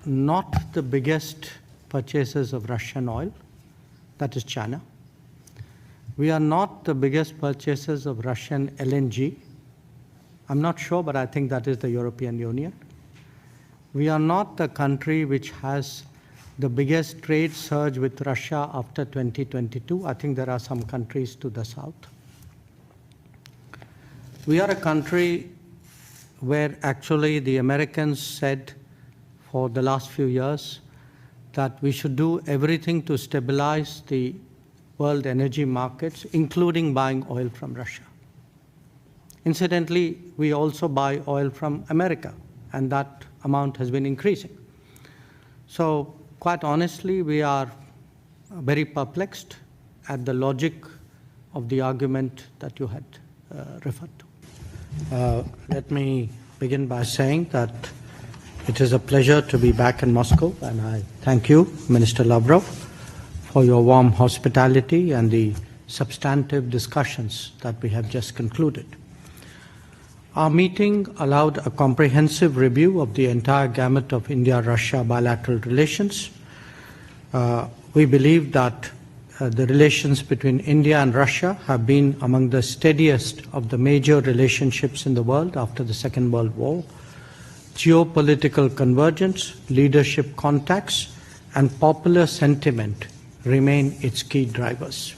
not the biggest purchasers of Russian oil, that is China. We are not the biggest purchasers of Russian LNG. I'm not sure, but I think that is the European Union. We are not the country which has the biggest trade surge with Russia after 2022. I think there are some countries to the south. We are a country where actually the Americans said for the last few years that we should do everything to stabilize the world energy markets, including buying oil from Russia. Incidentally, we also buy oil from America, and that amount has been increasing. So quite honestly, we are very perplexed at the logic of the argument that you had referred to. Let me begin by saying that it is a pleasure to be back in Moscow, and I thank you, Minister Lavrov, for your warm hospitality and the substantive discussions that we have just concluded. Our meeting allowed a comprehensive review of the entire gamut of India-Russia bilateral relations. We believe that the relations between India and Russia have been among the steadiest of the major relationships in the world after the Second World War. Geopolitical convergence, leadership contacts, and popular sentiment remain its key drivers.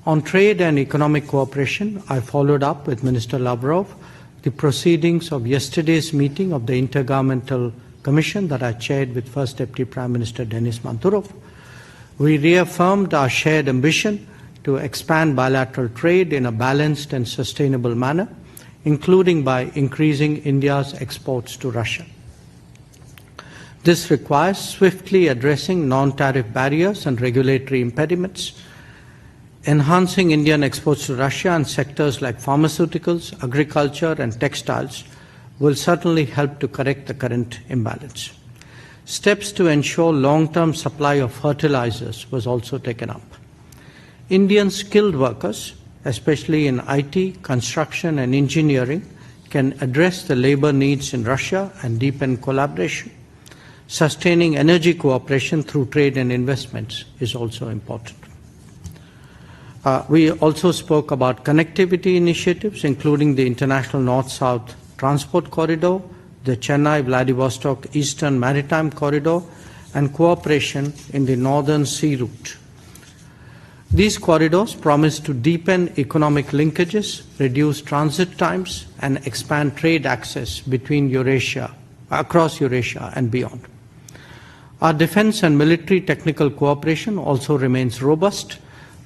On trade and economic cooperation, I followed up with Minister Lavrov the proceedings of yesterday's meeting of the Intergovernmental Commission that I chaired with First Deputy Prime Minister Denis Manturov. We reaffirmed our shared ambition to expand bilateral trade in a balanced and sustainable manner, including by increasing India's exports to Russia. This requires swiftly addressing non-tariff barriers and regulatory impediments, enhancing Indian exports to Russia and sectors like pharmaceuticals, agriculture, and textiles will certainly help to correct the current imbalance. Steps to ensure long-term supply of fertilizers was also taken up. Indian skilled workers, especially in IT, construction, and engineering, can address the labor needs in Russia and deepen collaboration. Sustaining energy cooperation through trade and investments is also important. We also spoke about connectivity initiatives, including the International North-South Transport Corridor, the Chennai-Vladivostok Eastern Maritime Corridor, and cooperation in the Northern Sea Route. These corridors promise to deepen economic linkages, reduce transit times, and expand trade access between across Eurasia and beyond. Our defense and military technical cooperation also remains robust.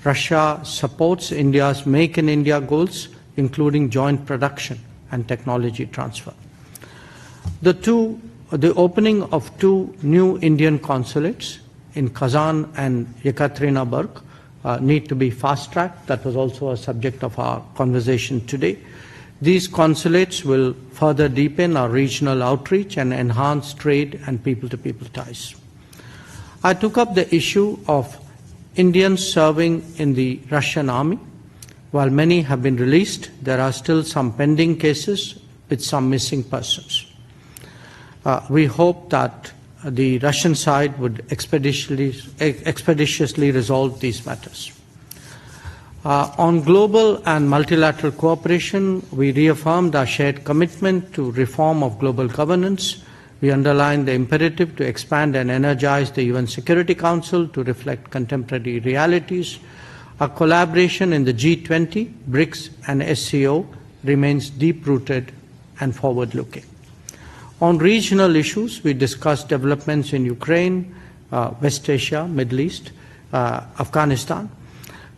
Russia supports India's Make in India goals, including joint production and technology transfer. The opening of two new Indian consulates in Kazan and Yekaterinburg need to be fast-tracked. That was also a subject of our conversation today. These consulates will further deepen our regional outreach and enhance trade and people-to-people ties. I took up the issue of Indians serving in the Russian army. While many have been released, there are still some pending cases with some missing persons. We hope that the Russian side would expeditiously resolve these matters. On global and multilateral cooperation, we reaffirmed our shared commitment to reform of global governance. We underlined the imperative to expand and energize the UN Security Council to reflect contemporary realities. Our collaboration in the G20, BRICS, and SCO remains deep-rooted and forward-looking. On regional issues, we discussed developments in Ukraine, West Asia, Middle East, Afghanistan.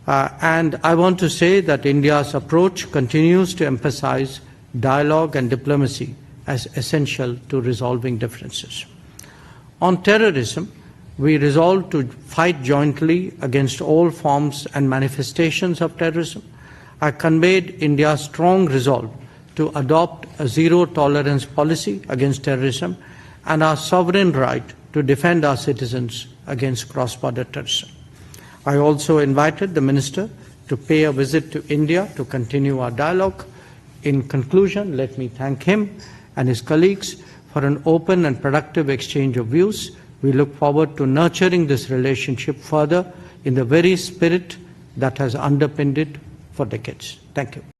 And I want to say that India's approach continues to emphasize dialogue and diplomacy as essential to resolving differences. On terrorism, we resolved to fight jointly against all forms and manifestations of terrorism. I conveyed India's strong resolve to adopt a zero-tolerance policy against terrorism and our sovereign right to defend our citizens against cross-border terrorism. I also invited the Minister to pay a visit to India to continue our dialogue. In conclusion, let me thank him and his colleagues for an open and productive exchange of views. We look forward to nurturing this relationship further in the very spirit that has underpinned it for decades. Thank you.